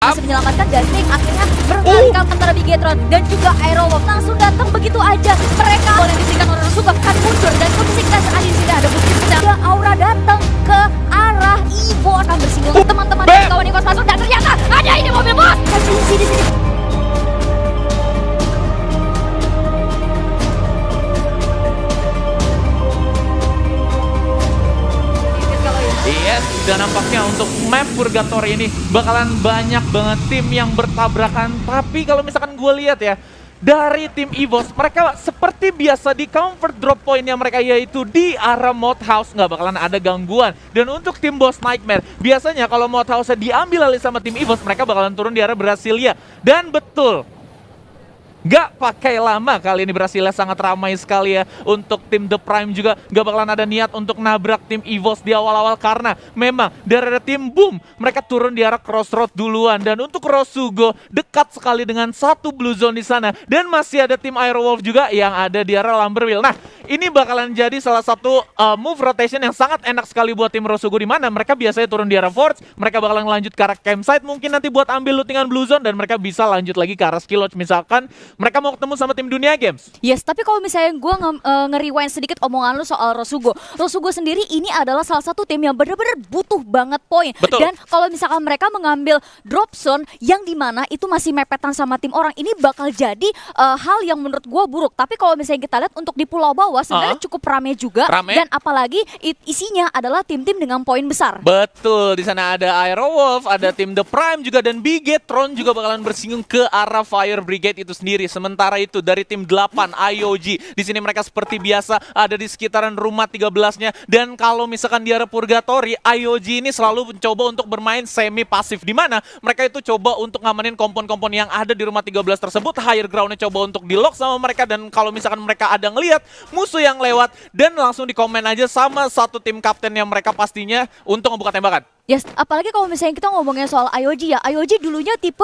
masih menyelamatkan dan Nick akhirnya berkali-kali antara Bigetron dan juga Aerowolf langsung datang begitu aja. Mereka boleh diberikan oleh Rasuga akan mundur dan kondisi kita saat ini sudah ada bukti sedang Aura datang ke arah Evo akan bersinggung teman-teman dan kawan Nikos masuk dan ternyata ada ini mobil bos. Sini. Yes, dan nampaknya untuk map Purgatory ini bakalan banyak banget tim yang bertabrakan. Tapi kalau misalkan gue lihat ya, dari tim EVOS, mereka seperti biasa di comfort drop pointnya mereka yaitu di arah Mod House, nggak bakalan ada gangguan. Dan untuk tim Boss Nightmare, biasanya kalau Mod House diambil alih sama tim EVOS, mereka bakalan turun di arah Brasilia. Dan betul, gak pakai lama kali ini Brasilia sangat ramai sekali ya. Untuk tim The Prime juga gak bakalan ada niat untuk nabrak tim EVOS di awal-awal karena memang dari ada tim Boom mereka turun di arah Crossroad duluan. Dan untuk Rosugo dekat sekali dengan satu Blue Zone di sana. Dan masih ada tim Aerowolf juga yang ada di arah Lumbermill. Nah, ini bakalan jadi salah satu move rotation yang sangat enak sekali buat tim Rosugo, di mana mereka biasanya turun di arah Forge, mereka bakalan lanjut ke arah campsite mungkin nanti buat ambil lootingan Blue Zone dan mereka bisa lanjut lagi ke arah skill lodge misalkan mereka mau ketemu sama tim Dunia Games. Yes, tapi kalau misalnya gue nge-rewind sedikit omongan lu soal Rosugo. Rosugo sendiri ini adalah salah satu tim yang benar-benar butuh banget poin. Dan kalau misalkan mereka mengambil drop zone yang dimana itu masih mepetan sama tim orang, ini bakal jadi hal yang menurut gue buruk. Tapi kalau misalnya kita lihat untuk di pulau bawah sebenarnya cukup rame juga. Dan apalagi isinya adalah tim-tim dengan poin besar. Betul, di sana ada Aerowolf, ada tim The Prime juga dan Bigetron juga bakalan bersinggung ke arah Fire Brigade itu sendiri. Sementara itu dari tim 8 IOG, di sini mereka seperti biasa ada di sekitaran rumah 13-nya. Dan kalau misalkan di arah Purgatory, IOG ini selalu mencoba untuk bermain semi pasif, di mana mereka itu coba untuk ngamanin kompon-kompon yang ada di rumah 13 tersebut. Higher ground-nya coba untuk di-lock sama mereka, dan kalau misalkan mereka ada ngelihat musuh yang lewat dan langsung dikomen aja sama satu tim kapten yang mereka pastinya untuk ngebuka tembakan. Yes, apalagi kalau misalnya kita ngomongin soal IOG ya, IOG dulunya tipe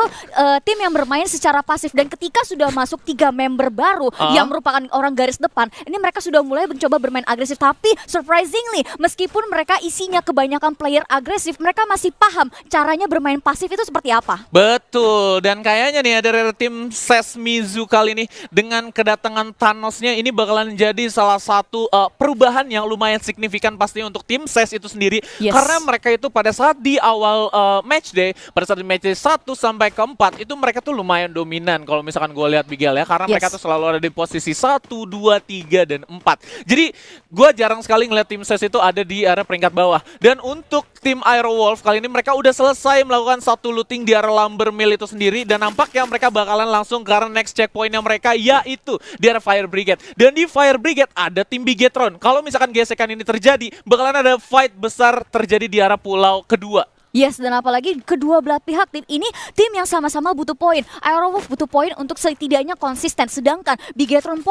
tim yang bermain secara pasif, dan ketika sudah masuk 3 member baru yang merupakan orang garis depan, ini mereka sudah mulai mencoba bermain agresif. Tapi surprisingly, meskipun mereka isinya kebanyakan player agresif, mereka masih paham caranya bermain pasif itu seperti apa. Betul, dan kayaknya nih dari tim Sesmizu kali ini dengan kedatangan Thanosnya ini bakalan jadi salah satu perubahan yang lumayan signifikan pastinya untuk tim Ses itu sendiri. Karena mereka itu pada saat di awal match day, pada saat di match day 1 sampai ke 4 itu mereka tuh lumayan dominan kalau misalkan gue lihat Bigel ya, karena mereka tuh selalu ada di posisi 1, 2, 3, dan 4. Jadi gue jarang sekali ngeliat tim SES itu ada di arah peringkat bawah. Dan untuk tim Aerowolf kali ini mereka udah selesai melakukan satu looting di arah Lumbermill itu sendiri, dan nampaknya mereka bakalan langsung ke arah next checkpointnya mereka, yaitu di arah Fire Brigade. Dan di Fire Brigade ada tim Bigetron. Kalau misalkan gesekan ini terjadi, bakalan ada fight besar terjadi di arah pulau kedua. Yes, dan apalagi kedua belah pihak tim ini tim yang sama-sama butuh poin. Aerowolf butuh poin untuk setidaknya konsisten, sedangkan Bigetron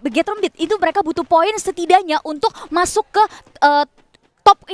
Bigetron Beat itu mereka butuh poin setidaknya untuk masuk ke top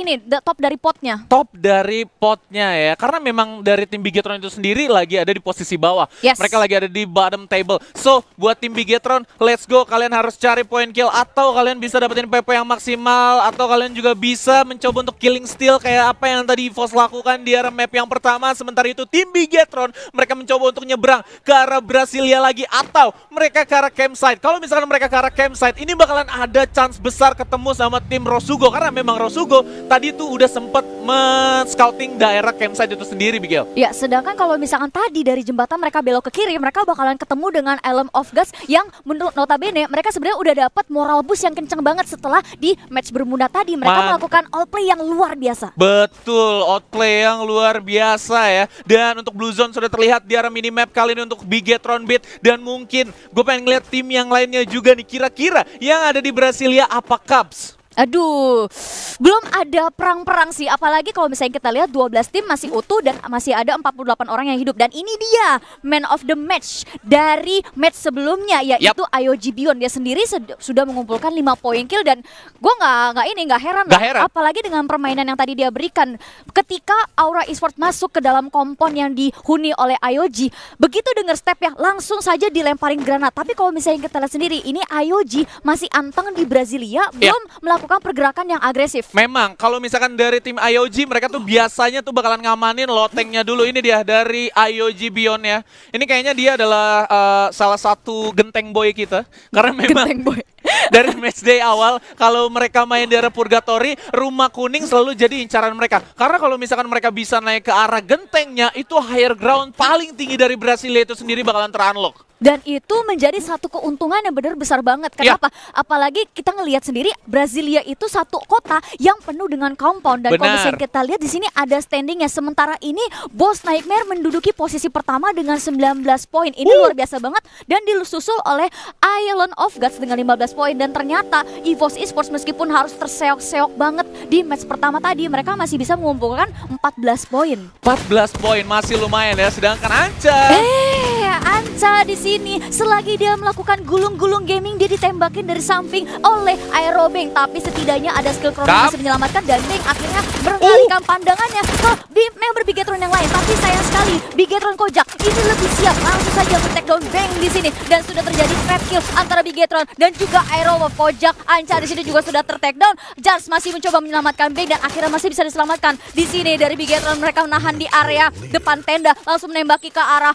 dari potnya. Top dari potnya ya, karena memang dari tim Bigetron itu sendiri lagi ada di posisi bawah. Mereka lagi ada di bottom table. So, buat tim Bigetron, let's go. Kalian harus cari point kill, atau kalian bisa dapetin PP yang maksimal, atau kalian juga bisa mencoba untuk killing steal kayak apa yang tadi EVOS lakukan di arah map yang pertama. Sementara itu tim Bigetron, mereka mencoba untuk nyebrang ke arah Brasilia lagi, atau mereka ke arah campsite. Kalau misalkan mereka ke arah campsite, ini bakalan ada chance besar ketemu sama tim Rosugo, karena memang Rosugo tadi tuh udah sempet men-scouting daerah campsite itu sendiri, Bigel. Ya, sedangkan kalau misalkan tadi dari jembatan mereka belok ke kiri, mereka bakalan ketemu dengan Elm of Gods yang menurut notabene mereka sebenarnya udah dapat moral boost yang kenceng banget setelah di match Bermuda tadi. Mereka melakukan outplay yang luar biasa. Betul, outplay yang luar biasa ya. Dan untuk Blue Zone sudah terlihat di arah minimap kali ini untuk Bigetron Beat. Dan mungkin gue pengen ngeliat tim yang lainnya juga nih, kira-kira yang ada di Brasilia apa Cubs? Aduh, belum ada perang-perang sih. Apalagi kalau misalnya kita lihat 12 tim masih utuh dan masih ada 48 orang yang hidup. Dan ini dia man of the match dari match sebelumnya, yaitu IOG Beyond. Dia sendiri sudah mengumpulkan 5 poin kill, dan gue nggak heran. Apalagi dengan permainan yang tadi dia berikan. Ketika Aura Esports masuk ke dalam kompon yang dihuni oleh IOG, begitu dengar step ya langsung saja dilemparin granat. Tapi kalau misalnya kita lihat sendiri, ini IOG masih anteng di Brasilia, belum melakukan melakukan pergerakan yang agresif. Memang, kalau misalkan dari tim IOG, mereka tuh biasanya tuh bakalan ngamanin lotengnya dulu. Ini dia dari IOG Beyond ya. Ini kayaknya dia adalah salah satu genteng boy kita. Karena memang Genteng boy. dari matchday awal, kalau mereka main di area Purgatory, rumah kuning selalu jadi incaran mereka. Karena kalau misalkan mereka bisa naik ke arah gentengnya, itu higher ground paling tinggi dari Brasilia itu sendiri bakalan ter-unlock. Dan itu menjadi satu keuntungan yang benar besar banget. Kenapa? Apalagi kita ngelihat sendiri Brasilia itu satu kota yang penuh dengan compound. Dan kalau misalnya kita lihat di sini ada standingnya. Sementara ini Boss Nightmare menduduki posisi pertama dengan 19 poin. Ini luar biasa banget. Dan disusul oleh Island of Gods dengan 15 poin. Dan ternyata EVOS Esports meskipun harus terseok-seok banget di match pertama tadi, mereka masih bisa mengumpulkan 14 poin. 14 poin masih lumayan ya. Sedangkan Anca, Anca di sini selagi dia melakukan gulung-gulung gaming, dia ditembakin dari samping oleh Aerobang, tapi setidaknya ada skill Chrono masih menyelamatkan dan Bang akhirnya mengalihkan pandangannya ke member Bigetron yang lain. Tapi sayang sekali Bigetron Kojak ini lebih siap, langsung saja men-take down Bang di sini dan sudah terjadi trap kill antara Bigetron dan juga Aerobang. Kojak Anca di sini juga sudah ter-take down. Jars masih mencoba menyelamatkan Bang dan akhirnya masih bisa diselamatkan. Di sini dari Bigetron mereka menahan di area depan tenda, langsung menembaki ke arah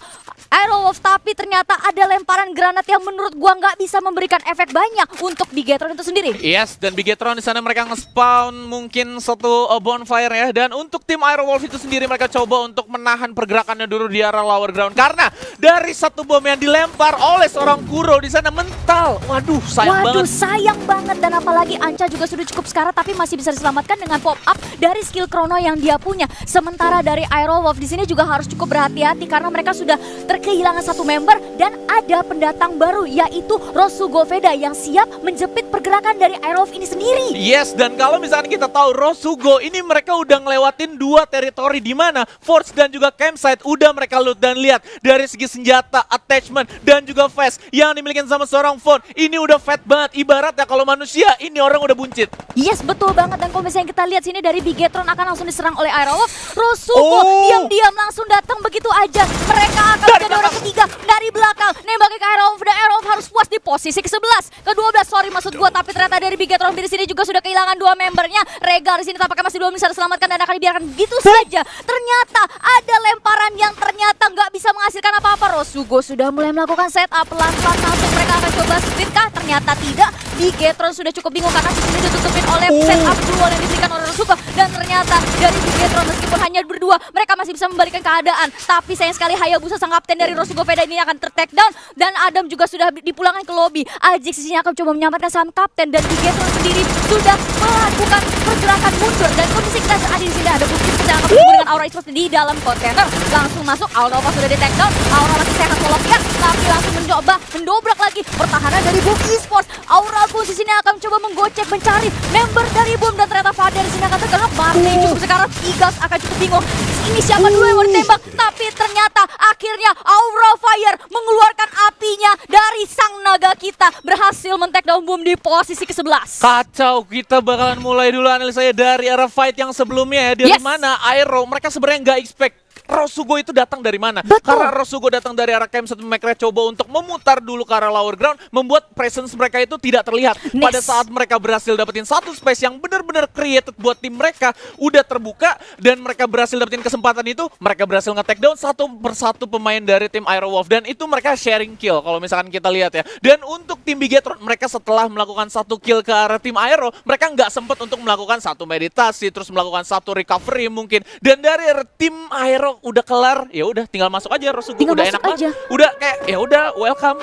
Aerowolf, tapi ternyata ada lemparan granat yang menurut gua nggak bisa memberikan efek banyak untuk Bigetron itu sendiri. Yes, dan Bigetron di sana mereka nge-spawn mungkin satu bonfire ya. Dan untuk tim Aerowolf itu sendiri mereka coba untuk menahan pergerakannya dulu di arah lower ground karena dari satu bom yang dilempar oleh seorang Kuro di sana mental. Waduh, sayang banget. Sayang banget, dan apalagi Anca juga sudah cukup sekarat tapi masih bisa diselamatkan dengan pop up dari skill Chrono yang dia punya. Sementara dari Aerowolf di sini juga harus cukup berhati-hati karena mereka sudah kehilangan satu member dan ada pendatang baru yaitu Rosugo Veda yang siap menjepit pergerakan dari Aerowolf ini sendiri. Yes, dan kalau misalnya kita tahu Rosugo ini mereka udah ngelewatin dua teritori di mana Force dan juga Campsite udah mereka loot, dan lihat dari segi senjata, attachment dan juga vest yang dimiliki sama seorang Fon ini udah fat banget. Ibaratnya kalau manusia ini orang udah buncit. Yes, betul banget. Dan kalau misalnya kita lihat sini dari Bigetron akan langsung diserang oleh Aerowolf, Rosugo diam-diam langsung datang begitu aja. Mereka akan menjadi orang ketiga dari belakang nembaki ke Aerowolf dan Aerowolf harus puas di posisi ke-11, ke-12 sorry maksud gua, tapi ternyata dari Bigetron di sini juga sudah kehilangan dua membernya. Regal di sini tampaknya masih belum bisa diselamatkan dan akan dibiarkan begitu saja. Ternyata ada lemparan yang ternyata nggak bisa menghasilkan apa-apa. Rosugo sudah mulai melakukan setup pelan-pelan, langsung mereka akan coba split kah? Ternyata tidak. Bigetron sudah cukup bingung karena di sini ditutupin oleh setup duel yang diberikan oleh Rosugo, dan ternyata dari Bigetron meskipun hanya berdua mereka masih bisa membalikan keadaan, tapi sayang sekali Hayabusa sang kapten dari Rosugo Veda ini akan ter-take down dan Adam juga sudah dipulangkan ke lobby. Ajax sisinya akan coba menyelamatkan sang kapten dan Bigetron sendiri sudah melakukan pergerakan mundur, dan kondisi kita saat di sini ada bukti sedang akan bertemu dengan Aura Esports di dalam kontainer. Langsung masuk, Aura sudah di-take down, Aura masih sehat walafiat, tapi langsung mencoba mendobrak lagi pertahanan dari Boom Esports. Aura pun di sini akan coba menggocek mencari member dari Boom dan ternyata Fader di sini akan tergerak. Masih cukup sekarang, Igas akan cukup bingung. Ini siapa dulu yang mau ditembak, tapi ternyata akhirnya Aura Fire mengeluarkan apinya dari sang naga kita, berhasil men-take down Boom di posisi ke-11. Kacau, kita bakalan mulai dulu analisanya dari arah fight yang sebelumnya ya. Dari mana Aero mereka sebenarnya nggak expect Rosugo itu datang dari mana? Betul. Karena Rosugo datang dari arah camp, satu mereka coba untuk memutar dulu ke arah lower ground, membuat presence mereka itu tidak terlihat. Pada saat mereka berhasil dapetin satu space yang benar-benar created buat tim mereka, udah terbuka dan mereka berhasil dapetin kesempatan itu, mereka berhasil nge-take down satu persatu pemain dari tim Aerowolf, dan itu mereka sharing kill kalau misalkan kita lihat ya. Dan untuk tim Bigetron, mereka setelah melakukan satu kill ke arah tim Aero, mereka nggak sempet untuk melakukan satu meditasi, terus melakukan satu recovery mungkin. Dan dari tim Aero udah kelar, ya udah tinggal masuk aja Rosugo, udah enak banget. Udah kayak ya udah welcome.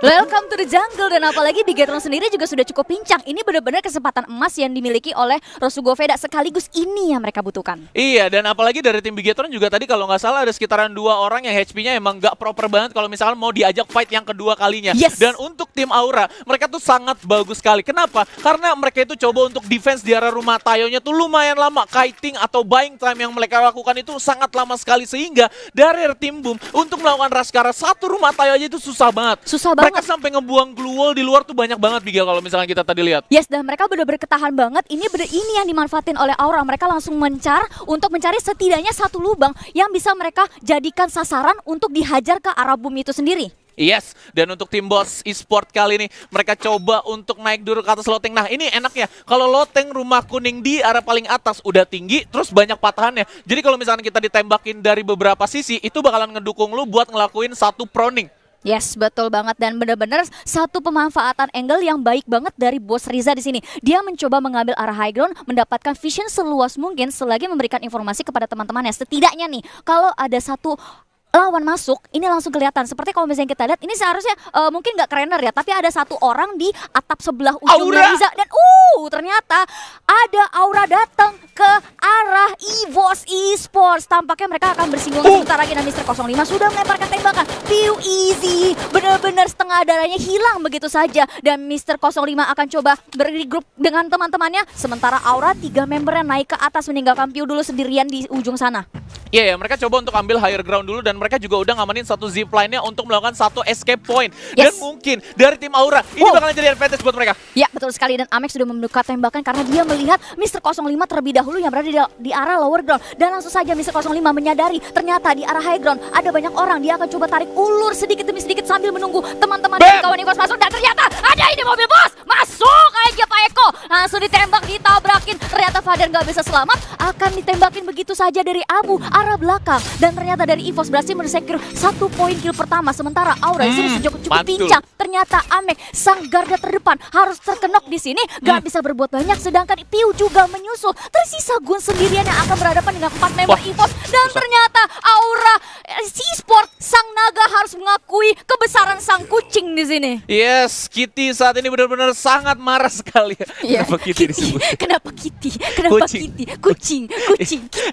Welcome to the jungle, dan apalagi Bigetron sendiri juga sudah cukup pincang. Ini benar-benar kesempatan emas yang dimiliki oleh Rosugo Veda, sekaligus ini yang mereka butuhkan. Iya, dan apalagi dari tim Bigetron juga tadi kalau nggak salah ada sekitaran 2 orang yang HP-nya emang nggak proper banget kalau misalnya mau diajak fight yang kedua kalinya. Dan untuk tim Aura, mereka tuh sangat bagus sekali. Kenapa? Karena mereka itu coba untuk defense di arah rumah Tayonya tuh lumayan lama. Kiting atau buying time yang mereka lakukan itu sangat lama sekali, sehingga dari tim Boom untuk melakukan rush ke arah satu rumah Tayo aja itu susah banget. Mereka sampai ngebuang glue wall di luar tuh banyak banget, Bigel, kalau misalnya kita tadi lihat. Yes, dan mereka benar-benar ketahan banget. Ini yang dimanfaatin oleh Aura. Mereka langsung untuk mencari setidaknya satu lubang yang bisa mereka jadikan sasaran untuk dihajar ke arah Boom itu sendiri. Yes, dan untuk tim Boss Esport kali ini mereka coba untuk naik dulu ke atas loteng. Nah ini enaknya, kalau loteng rumah kuning di arah paling atas udah tinggi, terus banyak patahannya. Jadi kalau misalkan kita ditembakin dari beberapa sisi, itu bakalan ngedukung lu buat ngelakuin satu proning. Yes, betul banget, dan benar-benar satu pemanfaatan angle yang baik banget dari Bos Riza di sini. Dia mencoba mengambil arah high ground, mendapatkan vision seluas mungkin selagi memberikan informasi kepada teman-temannya. Setidaknya nih, kalau ada satu lawan masuk, ini langsung kelihatan. Seperti kalau misalnya kita lihat, ini seharusnya mungkin nggak kerener ya, tapi ada satu orang di atap sebelah ujung Riza. Dan ternyata ada Aura datang ke arah EVOS Esports. Tampaknya mereka akan bersinggungan sebentar lagi. Dan Mr. 05 sudah melemparkan tembakan. View easy, benar-benar setengah darahnya hilang begitu saja. Dan Mr. 05 akan coba bergrup dengan teman-temannya. Sementara Aura 3 membernya naik ke atas, meninggalkan View dulu sendirian di ujung sana. Iya, mereka coba untuk ambil higher ground dulu, dan mereka juga udah ngamanin satu zipline-nya untuk melakukan satu escape point. Dan mungkin dari tim Aura, ini bakalan jadi advantage buat mereka. Ya, betul sekali, dan Amex sudah membuka tembakan karena dia melihat Mr. 05 terlebih dahulu yang berada di arah lower ground. Dan langsung saja Mr. 05 menyadari ternyata di arah high ground ada banyak orang. Dia akan coba tarik ulur sedikit demi sedikit sambil menunggu teman-teman dan kawan EVOS masuk. Dan ternyata ada ini mobil bos, masuk aja Pak Eko. Langsung ditembak, ditabrakin. Ternyata Father nggak bisa selamat, akan ditembakin begitu saja dari Abu arah belakang. Dan ternyata dari EVOS berhasil men-secure 1 poin kill pertama. Sementara Aura di sini cukup pincang. Ternyata Amek sang garda terdepan harus terkenok di sini, gak bisa berbuat banyak. Sedangkan Piu juga menyusul. Tersisa Gun sendirian yang akan berhadapan dengan 4 member EVOS. Dan ternyata Aura Esport sang naga harus mengakui kebesaran sang kucing di sini. Yes, Kitty saat ini benar-benar sangat marah sekali. Kenapa Kitty disebut? Kenapa Kitty? Kenapa Kitty? Kucing.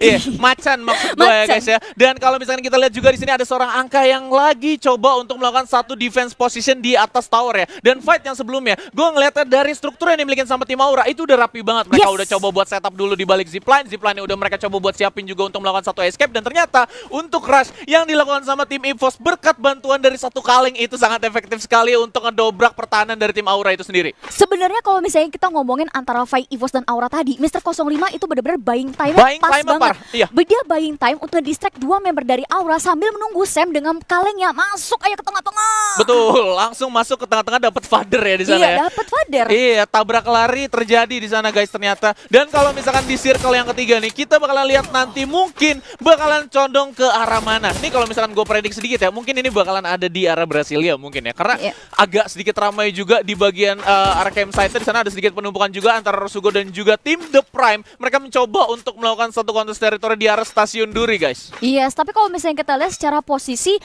Iya, macan maksud gue ya guys ya. Dan kalau misalnya kita lihat juga di sini ada seorang angka yang lagi coba untuk melakukan satu defense position di atas tower ya. Dan fight yang sebelumnya, gue ngeliatnya dari struktur yang dimiliki sama tim Aura itu udah rapi banget. Mereka udah coba buat setup dulu di balik zipline. Zipline udah mereka coba buat siapin juga untuk melakukan satu escape. Dan ternyata untuk rush yang dilakukan sama tim EVOS berkat bantuan dari satu kaleng itu sangat efektif sekali untuk ngedobrak pertahanan dari tim Aura itu sendiri. Sebenarnya kalau misalnya kita ngomongin antara fight EVOS dan Aura tadi, Mr. 05 itu benar-benar buying time pas banget. Iya. Dia buying time untuk distract 2 member dari Aura sambil menunggu Sam dengan kalengnya masuk aja ke tengah-tengah. Betul, langsung masuk ke tengah-tengah, dapat Father ya di sana. Iya, dapat Father. Iya, tabrak lari terjadi di sana guys ternyata. Dan kalau misalkan di circle yang ketiga nih, kita bakalan lihat nanti mungkin bakalan condong ke arah mana. Ini kalau misalkan gue predik sedikit ya, mungkin ini bakalan ada di arah Brasilia mungkin ya. Karena agak sedikit ramai juga di bagian arah campsite. Di sana ada sedikit penumpukan juga antara Rosugo dan juga tim The Prime. Mereka mencoba untuk melakukan satu contest territory di arah stasiun Duri guys. Yes, tapi kalau misalnya kita lihat secara posisi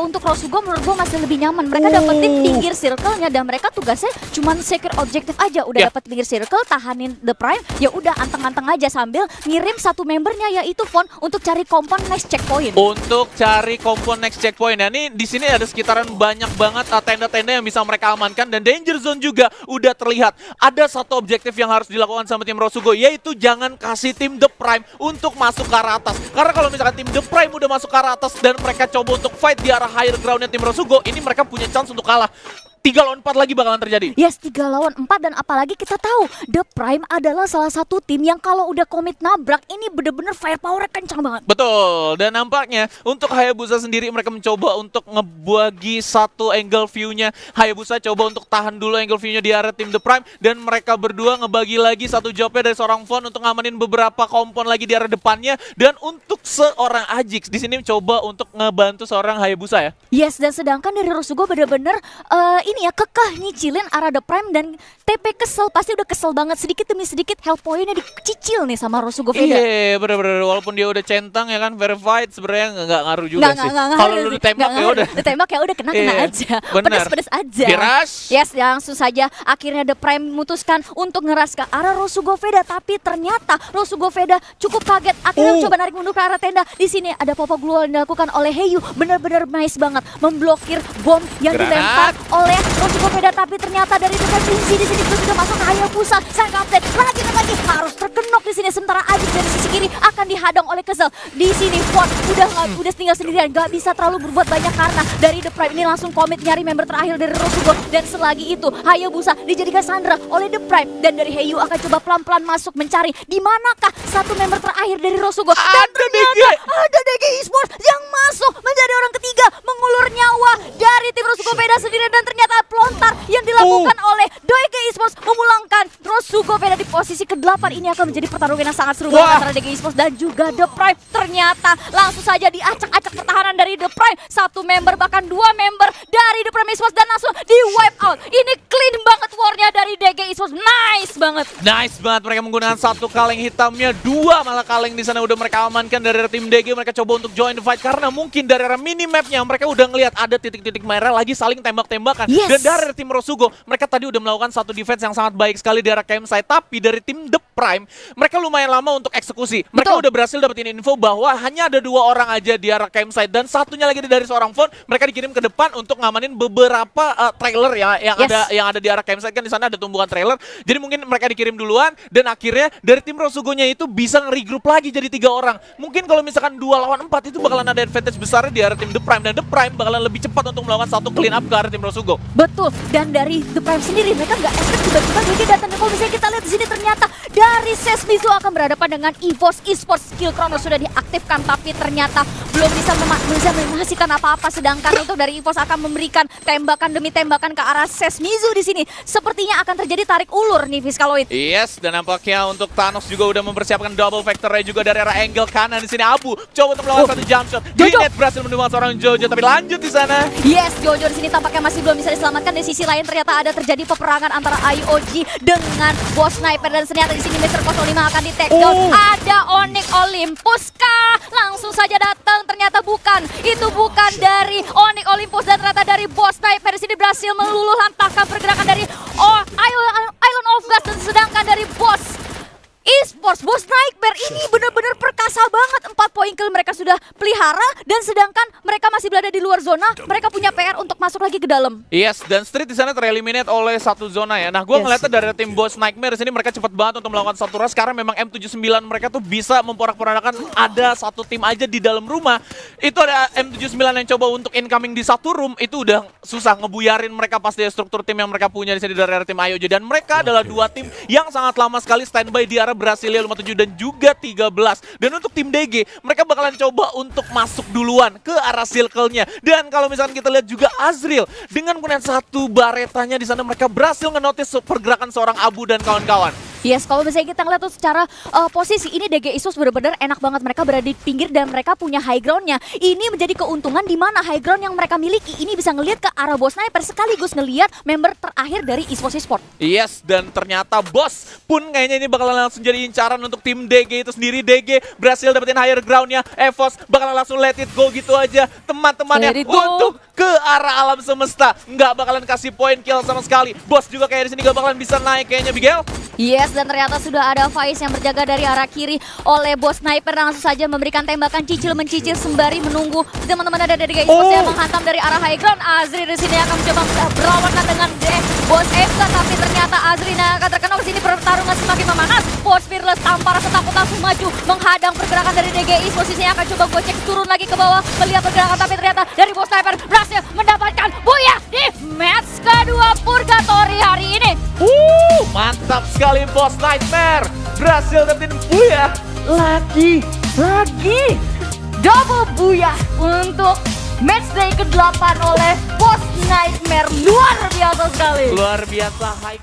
untuk Rosugo menurut gue masih lebih nyaman. Mereka dapetin pinggir circle-nya dan mereka tugasnya cuma secure objektif aja. Udah dapat pinggir circle, tahanin The Prime, ya udah anteng-anteng aja sambil ngirim satu membernya yaitu Von untuk cari kompon next checkpoint. Untuk cari kompon next checkpoint. Nah, ini di sini ada sekitaran banyak banget tenda-tenda yang bisa mereka amankan dan danger zone juga udah terlihat. Ada satu objektif yang harus dilakukan sama tim Rosugo, yaitu jangan kasih tim The Prime untuk masuk ke arah atas. Karena kalau misalkan tim The Prime udah masuk ke arah atas dan mereka coba untuk fight di arah higher groundnya tim Rosugo, ini mereka punya chance untuk kalah. 3 lawan 4 lagi bakalan terjadi. Yes, 3 lawan 4 dan apalagi kita tahu The Prime adalah salah satu tim yang kalau udah komit nabrak ini bener-bener firepower kencang banget. Betul, dan nampaknya untuk Hayabusa sendiri mereka mencoba untuk ngebagi satu angle view-nya. Hayabusa coba untuk tahan dulu angle view-nya di arah tim The Prime dan mereka berdua ngebagi lagi satu jobnya dari seorang Von untuk ngamanin beberapa kompon lagi di arah depannya. Dan untuk seorang Ajix di sini coba untuk ngebantu seorang Hayabusa ya. Yes, dan sedangkan dari Rosugo bener-bener ini ya kekeh nyicilin arah The Prime dan TP kesel, pasti udah kesel banget sedikit demi sedikit health point-nya dicicil nih sama Rosugo Veda. Iya, bener-bener walaupun dia udah centang ya kan verified sebenarnya nggak ngaruh juga sih. Kalau lu ditembak ya udah. Ditembak ya udah kena aja. Pedes-pedes aja. Diras. Yes, langsung saja akhirnya The Prime memutuskan untuk ngeras ke arah Rosugo Veda, tapi ternyata Rosugo Veda cukup kaget akhirnya coba narik mundur ke arah tenda. Di sini ada Papa Glue yang dilakukan oleh Heyu, bener-bener nice banget memblokir bom yang dilempar oleh Rosugo Veda, tapi ternyata dari dekat Linzi di sini sudah masuk ke Hayabusa. Sang kapten lagi harus terkenok di sini, sementara Ajik dari sisi kiri akan dihadang oleh Kesel. Di sini Ford udah tinggal sendirian, gak bisa terlalu berbuat banyak karena dari The Prime ini langsung komit nyari member terakhir dari Rosugo. Dan selagi itu Hayabusa dijadikan sandera oleh The Prime dan dari Heyu akan coba pelan-pelan masuk mencari di manakah satu member terakhir dari Rosugo. Dan ternyata ada DG Esports yang masuk menjadi orang ketiga mengulur nyawa dari tim Rosugo tidak sendiri dan ternyata pelontar yang dilakukan oleh DG Esports memulangkan Rosugo Veda di posisi ke-8. Ini akan menjadi pertarungan yang sangat seru banget antara DG Esports dan juga The Prime. Ternyata langsung saja diacak-acak pertahanan dari The Prime. Satu member bahkan dua member dari The Prime Esports dan langsung di wipe out. Ini clean banget war-nya dari DG Esports. Nice banget. Nice banget, mereka menggunakan satu kaleng hitamnya, dua malah kaleng di sana udah mereka amankan dari tim DG. Mereka coba untuk join the fight karena mungkin dari arah minimapnya mereka udah ngelihat ada titik-titik merah lagi saling tembak-tembakan. Yes. Dan dari tim Rosugo, mereka tadi udah melakukan satu defense yang sangat baik sekali di arah campsite. Tapi dari tim The Prime, mereka lumayan lama untuk eksekusi. Mereka udah berhasil dapetin info bahwa hanya ada dua orang aja di arah campsite dan satunya lagi dari seorang phone. Mereka dikirim ke depan untuk ngamanin beberapa trailer ya yang ada di arah campsite. Kan di sana ada tumbuhan trailer. Jadi mungkin mereka dikirim duluan dan akhirnya dari tim Rosugonya itu bisa nge-regroup lagi jadi 3 orang. Mungkin kalau misalkan 2 lawan 4 itu bakalan ada advantage besar di arah tim The Prime dan The Prime bakalan lebih cepat untuk melakukan satu clean up ke arah tim Rosugo. Betul, dan dari The Prime sendiri mereka nggak expect tiba-tiba DG datang. Kalau misalnya kita lihat di sini ternyata dari Sesmizu akan berhadapan dengan EVOS Esports. Skill Chrono sudah diaktifkan tapi ternyata belum bisa menghasilkan apa-apa. Sedangkan untuk dari EVOS akan memberikan tembakan demi tembakan ke arah Sesmizu di sini. Sepertinya akan terjadi tarik ulur nih Fiskaloid. Yes, dan nampaknya untuk Thanos juga udah mempersiapkan double vector-nya juga dari arah angle kanan di sini. Abu coba untuk melakukan satu jump shot. Grenade berhasil mendukung seorang Jojo tapi lanjut di sana. Yes, Jojo di sini tampaknya masih belum bisa diselamatkan. Di sisi lain ternyata ada terjadi peperangan antara IOG dengan Boss Sniper dan ternyata di sini Mr. 05 akan di take down. Ada Onyx Olympus kah? Langsung saja datang, ternyata bukan. Itu bukan dari Onyx Olympus dan ternyata dari Boss Sniper. Di sini berhasil meluluh lantahkan pergerakan dari Island of Gas dan sedangkan dari Boss Esports, Boss Nightmare ini benar-benar perkasa banget. 4 poin kill mereka sudah pelihara dan sedangkan mereka masih berada di luar zona. Mereka punya PR untuk masuk lagi ke dalam. Yes, dan Street di sana tereliminate oleh satu zona ya. Nah, gue ngeliatnya dari tim Boss Nightmare di sini mereka cepat banget untuk melakukan satu rush karena memang M79 mereka tuh bisa memporak-porandakan ada satu tim aja di dalam rumah. Itu ada M79 yang coba untuk incoming di satu room itu udah susah ngebuyarin mereka pasti struktur tim yang mereka punya di sini dari tim IOJ dan mereka adalah dua tim yang sangat lama sekali standby di arah Brasilia 57 dan juga 13. Dan untuk tim DG, mereka bakalan coba untuk masuk duluan ke arah circle-nya. Dan kalau misalkan kita lihat juga Azriel dengan menggunakan satu baretanya di sana mereka berhasil ngenotis pergerakan seorang Abu dan kawan-kawan. Yes, kalau misalnya kita ngeliat tuh secara posisi ini DG Esports benar-benar enak banget. Mereka berada di pinggir dan mereka punya high ground-nya. Ini menjadi keuntungan di mana high ground yang mereka miliki ini bisa ngelihat ke arah Boss Sniper sekaligus ngelihat member terakhir dari Esports Esports. Yes, dan ternyata Boss pun kayaknya ini bakalan langsung jadi incaran untuk tim DG itu sendiri. DG berhasil dapetin higher ground-nya. EVOS bakalan langsung let it go gitu aja. Teman-temannya untuk ke arah alam semesta. Nggak bakalan kasih poin kill sama sekali. Boss juga kayak di sini nggak bakalan bisa naik kayaknya, Miguel. Yes, dan ternyata sudah ada Faiz yang berjaga dari arah kiri oleh Boss Sniper. Langsung saja memberikan tembakan mencicil sembari menunggu teman-teman ada DG Esports yang menghantam dari arah high ground. Azri di sini akan mencoba berlawanan dengan Boss FK, tapi ternyata Azri akan terkena di sini. Pertarungan semakin memanas. Boss Fearless tanpa rasa takut langsung maju menghadang pergerakan dari DG Esports. Posisinya akan coba gocek turun lagi ke bawah melihat pergerakan, tapi ternyata dari Boss Sniper berhasil mendapatkan Booyah di match kedua Purgatory hari ini. Mantap sekali Boss Nightmare. Berhasil dapetin Booyah. Lagi. Double Booyah untuk matchday ke-8 oleh Boss Nightmare. Luar biasa sekali. Luar biasa high